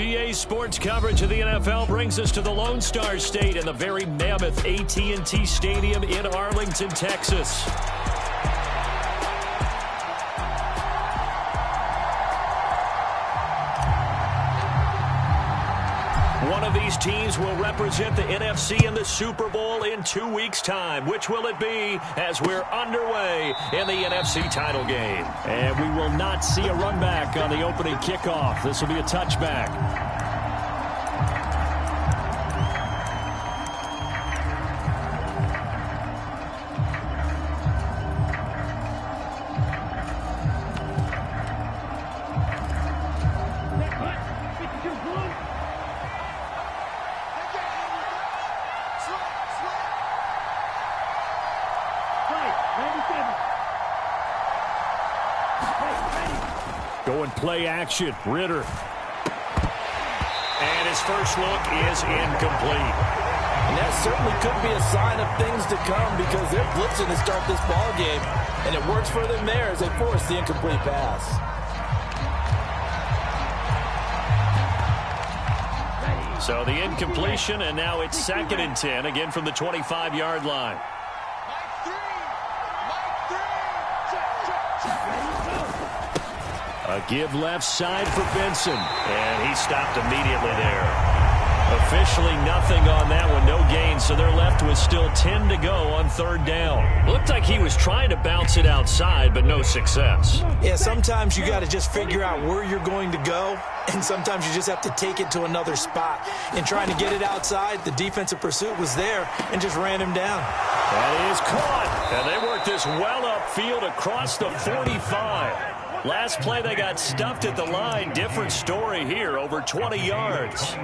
EA Sports coverage of the NFL brings us to the Lone Star State in the very mammoth AT&T Stadium in Arlington, Texas. One of these teams will represent the NFC in the Super Bowl in 2 weeks' time. Which will it be as we're underway in the NFC title game? And we will not see a run back on the opening kickoff. This will be a touchback. Going play action, Ritter. And his first look is incomplete. And that certainly could be a sign of things to come because they're blitzing to start this ball game. And it works for them there as they force the incomplete pass. So the incompletion, and now it's 2nd and 10, again from the 25-yard line. A give left side for Benson, and he stopped immediately there. Officially nothing on that one, no gain, so they're left with still 10 to go on 3rd down. Looked like he was trying to bounce it outside, but no success. Yeah, sometimes you got to just figure out where you're going to go, and sometimes you just have to take it to another spot. In trying to get it outside, the defensive pursuit was there and just ran him down. That is caught, and they worked this well upfield across the 45. Last play, they got stuffed at the line. Different story here, over 20 yards.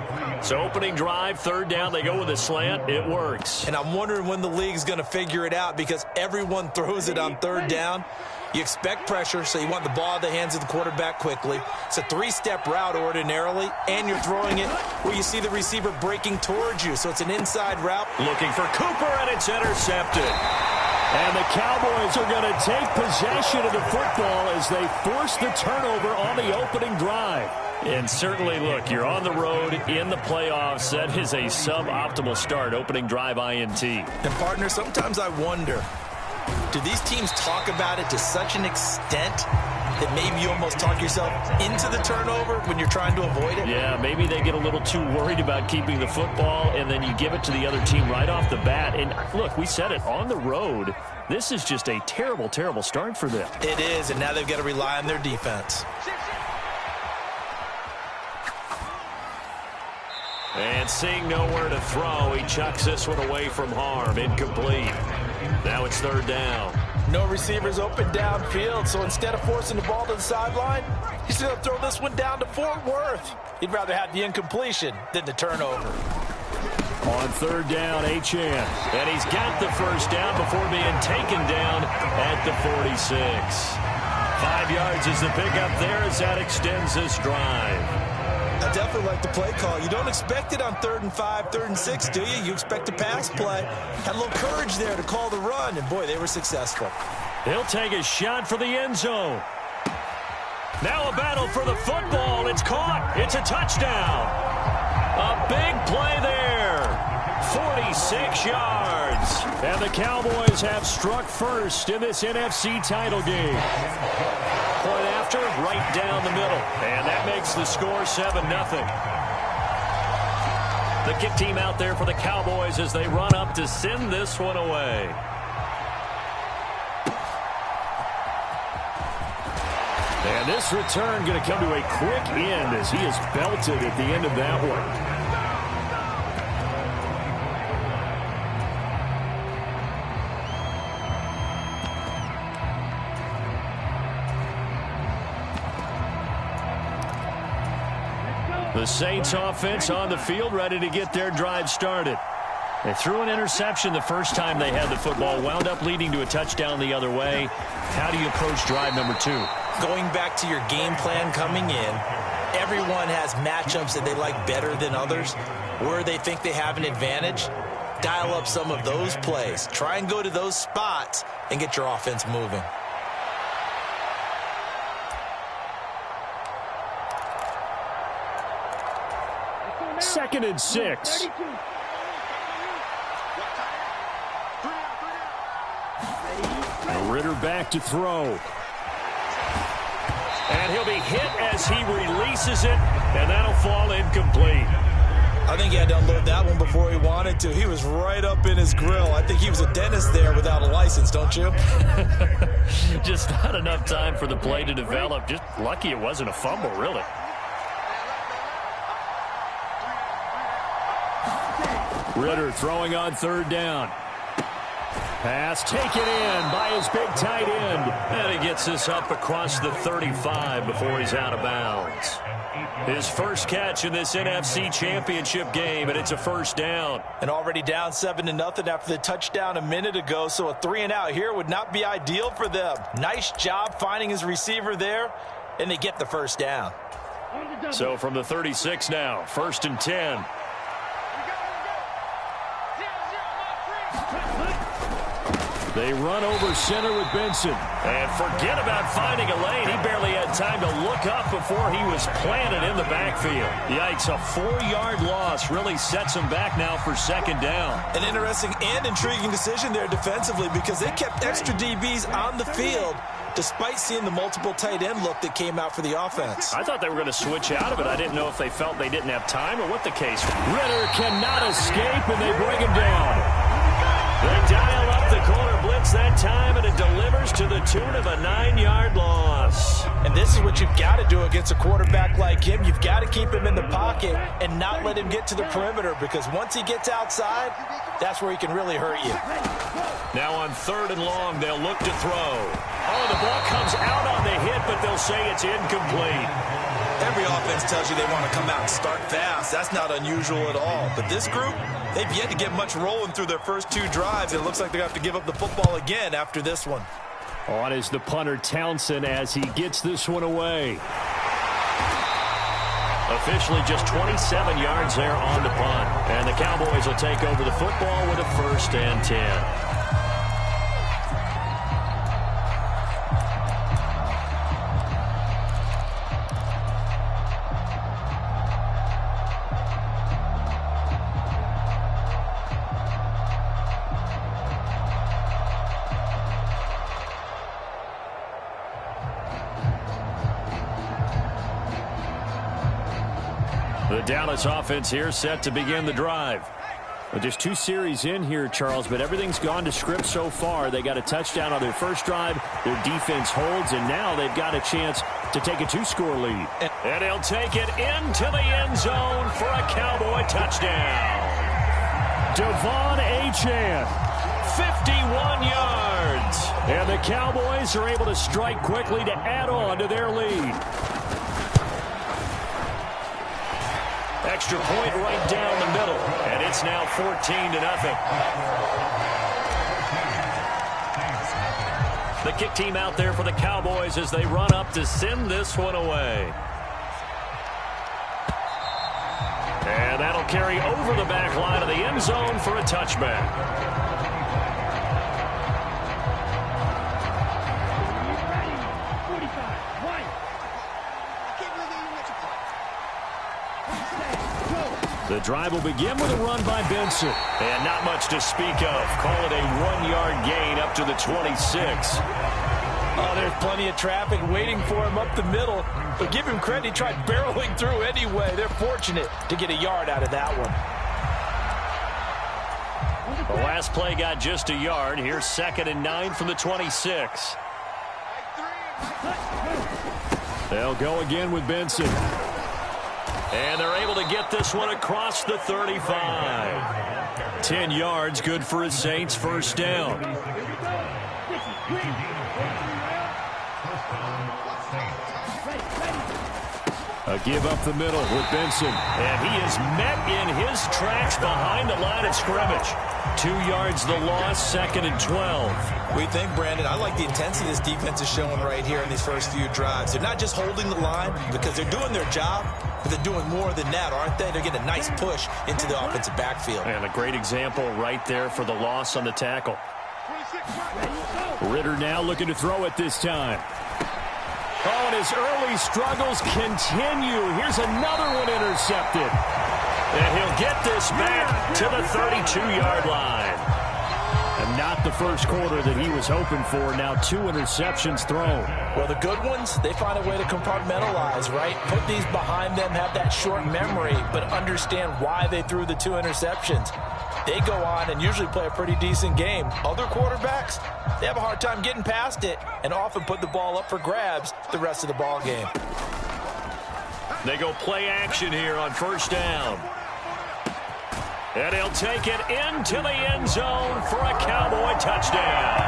So opening drive, 3rd down, they go with a slant. It works. And I'm wondering when the league's going to figure it out because everyone throws it on 3rd down. You expect pressure, so you want the ball in the hands of the quarterback quickly. It's a 3-step route ordinarily, and you're throwing it where you see the receiver breaking towards you. So it's an inside route. Looking for Cooper, and it's intercepted. And the Cowboys are going to take possession of the football as they force the turnover on the opening drive. And certainly, look, you're on the road in the playoffs. That is a suboptimal start, opening drive INT. And, partner, sometimes I wonder, do these teams talk about it to such an extent that maybe you almost talk yourself into the turnover when you're trying to avoid it? Yeah, maybe they get a little too worried about keeping the football, and then you give it to the other team right off the bat. And, look, we said it, on the road, this is just a terrible, terrible start for them. It is, and now they've got to rely on their defense. And seeing nowhere to throw, he chucks this one away from harm. Incomplete. Now it's 3rd down. No receivers open downfield, so instead of forcing the ball to the sideline, he's going to throw this one down to Fort Worth. He'd rather have the incompletion than the turnover. On 3rd down, Achane. And he's got the 1st down before being taken down at the 46. 5 yards is the pickup there as that extends this drive. I definitely like the play call. You don't expect it on 3rd and 5, 3rd and 6, do you? You expect a pass play. Had a little courage there to call the run, and boy, they were successful. He'll take a shot for the end zone. Now a battle for the football. It's caught. It's a touchdown. A big play there. 46 yards. And the Cowboys have struck first in this NFC title game. Point after, right down the middle. And that makes the score 7-0. The kick team out there for the Cowboys as they run up to send this one away. And this return going to come to a quick end as he is belted at the end of that one. The Saints offense on the field, ready to get their drive started. They threw an interception the first time they had the football, wound up leading to a touchdown the other way. How do you approach drive number 2? Going back to your game plan coming in, everyone has matchups that they like better than others, where they think they have an advantage. Dial up some of those plays. Try and go to those spots and get your offense moving. 2nd and 6. Ridder back to throw. And he'll be hit as he releases it, and that'll fall incomplete. I think he had to unload that one before he wanted to. He was right up in his grill. I think he was a dentist there without a license, don't you? Just not enough time for the play to develop. Just lucky it wasn't a fumble, really. Ridder throwing on 3rd down. Pass taken in by his big tight end. And he gets this up across the 35 before he's out of bounds. His first catch in this NFC Championship game, and it's a 1st down. And already down 7-0 after the touchdown a minute ago, so a 3-and-out here would not be ideal for them. Nice job finding his receiver there, and they get the 1st down. So from the 36 now, 1st and 10. They run over center with Benson. And forget about finding a lane. He barely had time to look up before he was planted in the backfield. Yikes, a 4-yard loss really sets him back now for 2nd down. An interesting and intriguing decision there defensively because they kept extra DBs on the field despite seeing the multiple tight end look that came out for the offense. I thought they were going to switch out of it. I didn't know if they felt they didn't have time or what the case was. Ridder cannot escape, and they bring him down. They dial up the corner blitz that time, and it delivers to the tune of a 9-yard loss. And this is what you've got to do against a quarterback like him. You've got to keep him in the pocket and not let him get to the perimeter because once he gets outside, that's where he can really hurt you. Now on 3rd and long, they'll look to throw. Oh, the ball comes out on the hit, but they'll say it's incomplete. Every offense tells you they want to come out and start fast. That's not unusual at all. But this group, they've yet to get much rolling through their first 2 drives. It looks like they have to give up the football again after this one. On is the punter Townsend as he gets this one away. Officially just 27 yards there on the punt. And the Cowboys will take over the football with a 1st and 10. The Dallas offense here set to begin the drive. Well, just 2 series in here, Charles, but everything's gone to script so far. They got a touchdown on their first drive. Their defense holds, and now they've got a chance to take a 2-score lead. And he'll take it into the end zone for a Cowboy touchdown. Devon Achane, 51 yards. And the Cowboys are able to strike quickly to add on to their lead. Extra point right down the middle, and it's now 14-0. The kick team out there for the Cowboys as they run up to send this one away. And that'll carry over the back line of the end zone for a touchback. The drive will begin with a run by Benson. And not much to speak of. Call it a 1-yard gain up to the 26. Oh, there's plenty of traffic waiting for him up the middle. But give him credit, he tried barreling through anyway. They're fortunate to get a yard out of that one. The last play got just a yard. Here's 2nd and 9 from the 26. They'll go again with Benson. And they're able to get this one across the 35. 10 yards, good for his Saints, 1st down. A give up the middle with Benson. And he is met in his tracks behind the line of scrimmage. 2 yards the loss, 2nd and 12. We think, Brandon, I like the intensity this defense is showing right here in these first few drives. They're not just holding the line because they're doing their job, but they're doing more than that, aren't they? They're getting a nice push into the offensive backfield. And a great example right there for the loss on the tackle. Ridder now looking to throw it this time. Oh, and his early struggles continue. Here's another one intercepted. And he'll get this back to the 32-yard line. And not the first quarter that he was hoping for. Now 2 interceptions thrown. Well, the good ones, they find a way to compartmentalize, right? Put these behind them, have that short memory, but understand why they threw the 2 interceptions. They go on and usually play a pretty decent game. Other quarterbacks, they have a hard time getting past it and often put the ball up for grabs the rest of the ball game. They go play action here on first down. And he'll take it into the end zone for a Cowboy touchdown.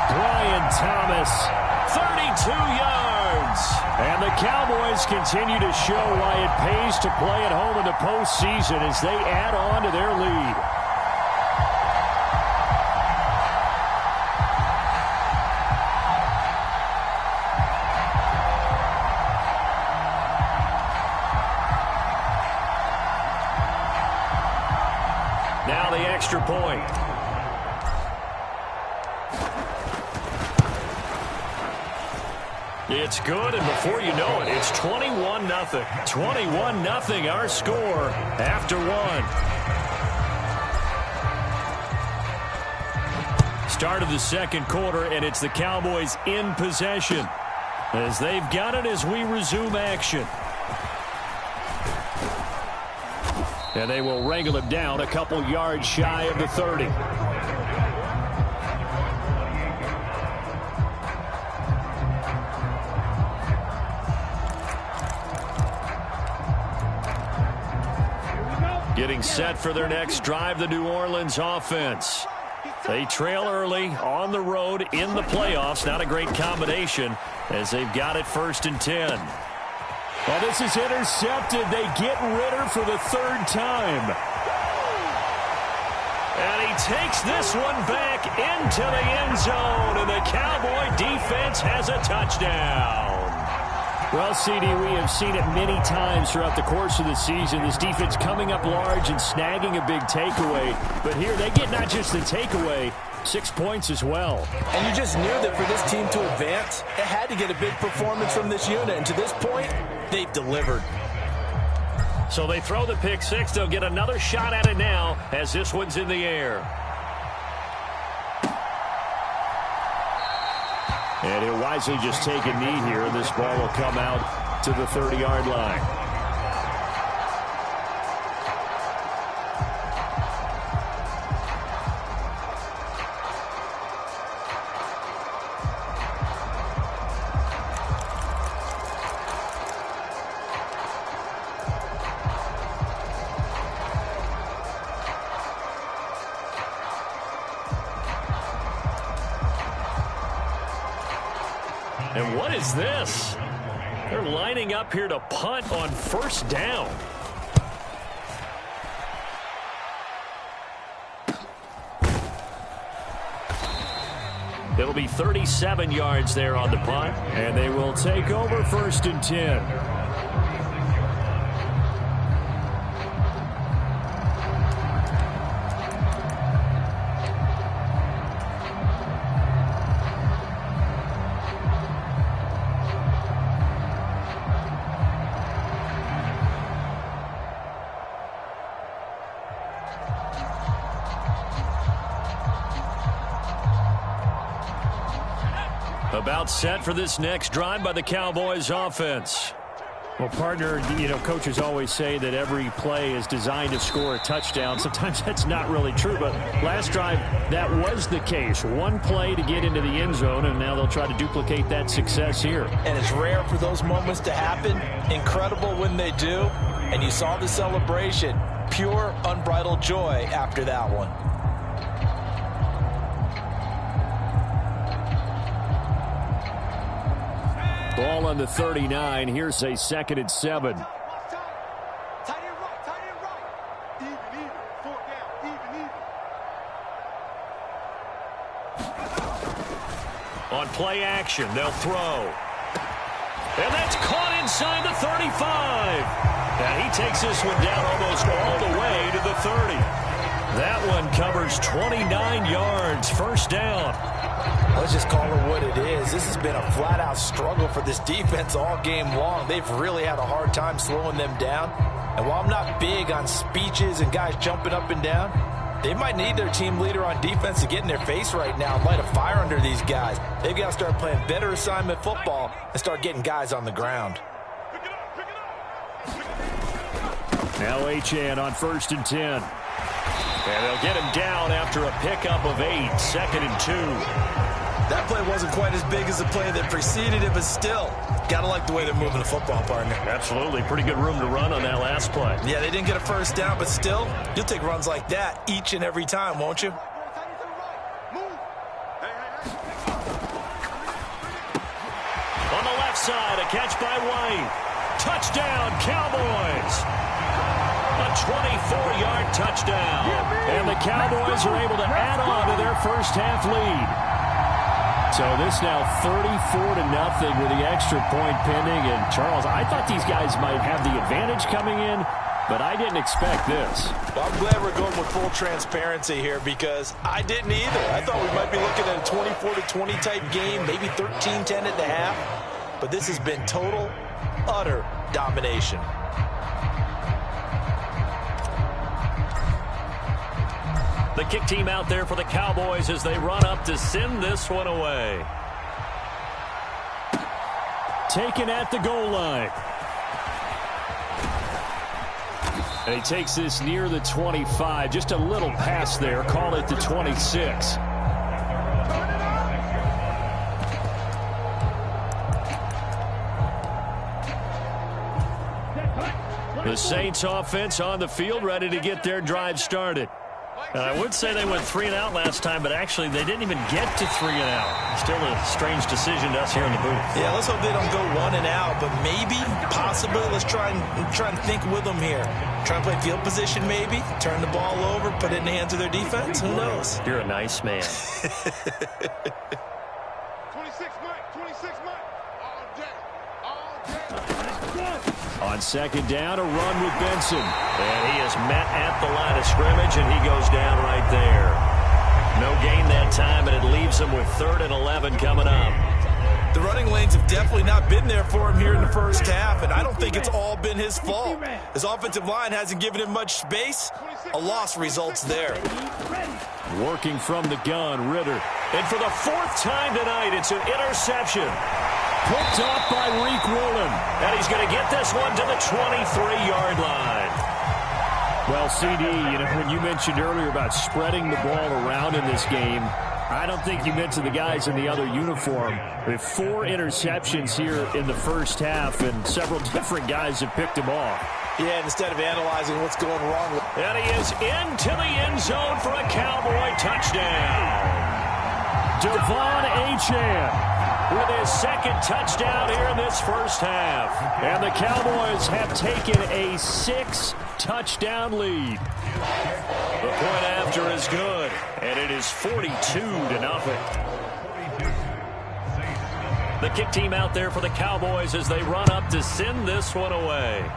Brian Thomas, 32 yards. And the Cowboys continue to show why it pays to play at home in the postseason as they add on to their lead. Now the extra point. It's good, and before you know it, it's 21-0. 21-0 our score after one. Start of the second quarter, and it's the Cowboys in possession as they've got it as we resume action. And they will wrangle it down a couple yards shy of the 30. Getting set for their next drive, the New Orleans offense. They trail early on the road in the playoffs. Not a great combination as they've got it 1st and 10. Well, this is intercepted. They get Ritter for the 3rd time. And he takes this one back into the end zone, and the Cowboy defense has a touchdown. Well, CD, we have seen it many times throughout the course of the season. This defense coming up large and snagging a big takeaway. But here they get not just the takeaway, 6 points as well. And you just knew that for this team to advance, it had to get a big performance from this unit. And to this point, they've delivered. So they throw the pick six. They'll get another shot at it now as this one's in the air. And he'll wisely just take a knee here. This ball will come out to the 30-yard line. And what is this? They're lining up here to punt on 1st down. It'll be 37 yards there on the punt. And they will take over 1st and 10. About set for this next drive by the Cowboys offense. Well, partner, coaches always say that every play is designed to score a touchdown. Sometimes that's not really true, but last drive, that was the case. One play to get into the end zone, and now they'll try to duplicate that success here. And it's rare for those moments to happen. Incredible when they do. And you saw the celebration. Pure, unbridled joy after that one. Ball on the 39. Here's a 2nd and 7. On play action, they'll throw. And that's caught inside the 35. And he takes this one down almost all the way to the 30. That one covers 29 yards. First down. Let's just call it what it is. This has been a flat-out struggle for this defense all game long. They've really had a hard time slowing them down. And while I'm not big on speeches and guys jumping up and down, they might need their team leader on defense to get in their face right now and light a fire under these guys. They've got to start playing better assignment football and start getting guys on the ground. Now Achane on 1st and 10. And they'll get him down after a pickup of 8, 2nd and 2. That play wasn't quite as big as the play that preceded it, but still, got to like the way they're moving the football, partner. Absolutely. Pretty good room to run on that last play. Yeah, they didn't get a first down, but still, you'll take runs like that each and every time, won't you? On the left side, a catch by White. Touchdown, Cowboys. A 24-yard touchdown. And the Cowboys are able to add on to their first half lead. So this now 34-0 with the extra point pending. And Charles, I thought these guys might have the advantage coming in, but I didn't expect this. Well, I'm glad we're going with full transparency here because I didn't either. I thought we might be looking at a 24-20 type game, maybe 13-10 at the half. But this has been total, utter domination. The kick team out there for the Cowboys as they run up to send this one away. Taken at the goal line. And he takes this near the 25. Just a little pass there. Call it the 26. The Saints offense on the field, ready to get their drive started. I would say they went 3 and out last time, but actually they didn't even get to 3 and out. Still a strange decision to us here in the booth. Yeah, let's hope they don't go 1 and out, but maybe, possibly, let's try and think with them here. Try and play field position maybe, turn the ball over, put it in the hands of their defense. Who knows? You're a nice man. 26 Mike, all day. On 2nd down, a run with Benson. And he is met at the line of scrimmage, and he goes down right there. No gain that time, and it leaves him with 3rd and 11 coming up. The running lanes have definitely not been there for him here in the first half, and I don't think it's all been his fault. His offensive line hasn't given him much space. A loss results there. Working from the gun, Ritter. And for the 4th time tonight, it's an interception. Picked off by Reek Woolen. And he's going to get this one to the 23-yard line. Well, CD, when you mentioned earlier about spreading the ball around in this game, I don't think you mentioned the guys in the other uniform. We have 4 interceptions here in the first half, and several different guys have picked them off. Yeah, instead of analyzing what's going wrong with... And he is into the end zone for a Cowboy touchdown. Devon Achane with his 2nd touchdown here in this first half. And the Cowboys have taken a 6-touchdown lead. The point after is good, and it is 42-0. The kick team out there for the Cowboys as they run up to send this one away.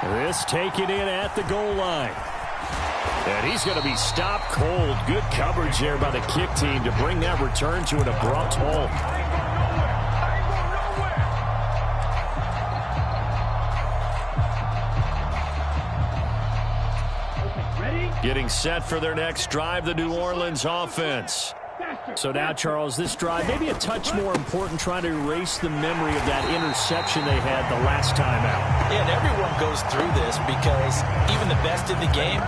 This taken in at the goal line. And he's going to be stopped cold. Good coverage there by the kick team to bring that return to an abrupt halt. Getting set for their next drive, the New Orleans offense. So now, Charles, this drive maybe a touch more important, trying to erase the memory of that interception they had the last time out. Yeah, and everyone goes through this because even the best in the game,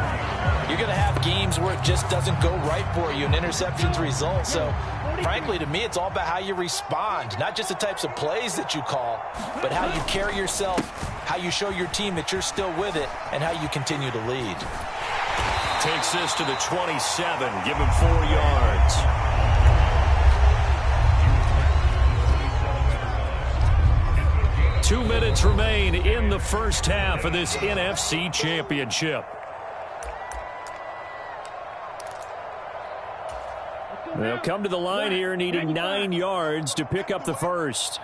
you're going to have games where it just doesn't go right for you and interceptions result. So, frankly, to me, it's all about how you respond, not just the types of plays that you call, but how you carry yourself, how you show your team that you're still with it, and how you continue to lead. Takes this to the 27, give him 4 yards. Two minutes remain in the first half of this NFC Championship. They'll come to the line here needing 9 yards to pick up the first.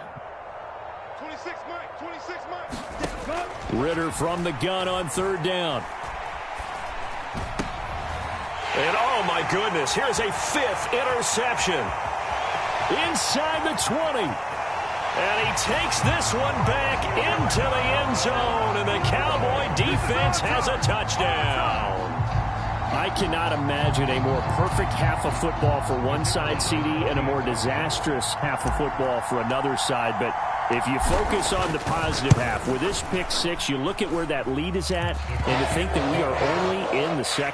26 Mike. Ritter from the gun on 3rd down. And oh my goodness, here's a 5th interception. Inside the 20. And he takes this one back into the end zone, and the Cowboy defense has a touchdown. I cannot imagine a more perfect half of football for one side, CD, and a more disastrous half of football for another side. But if you focus on the positive half, with this pick six, you look at where that lead is at, and to think that we are only in the second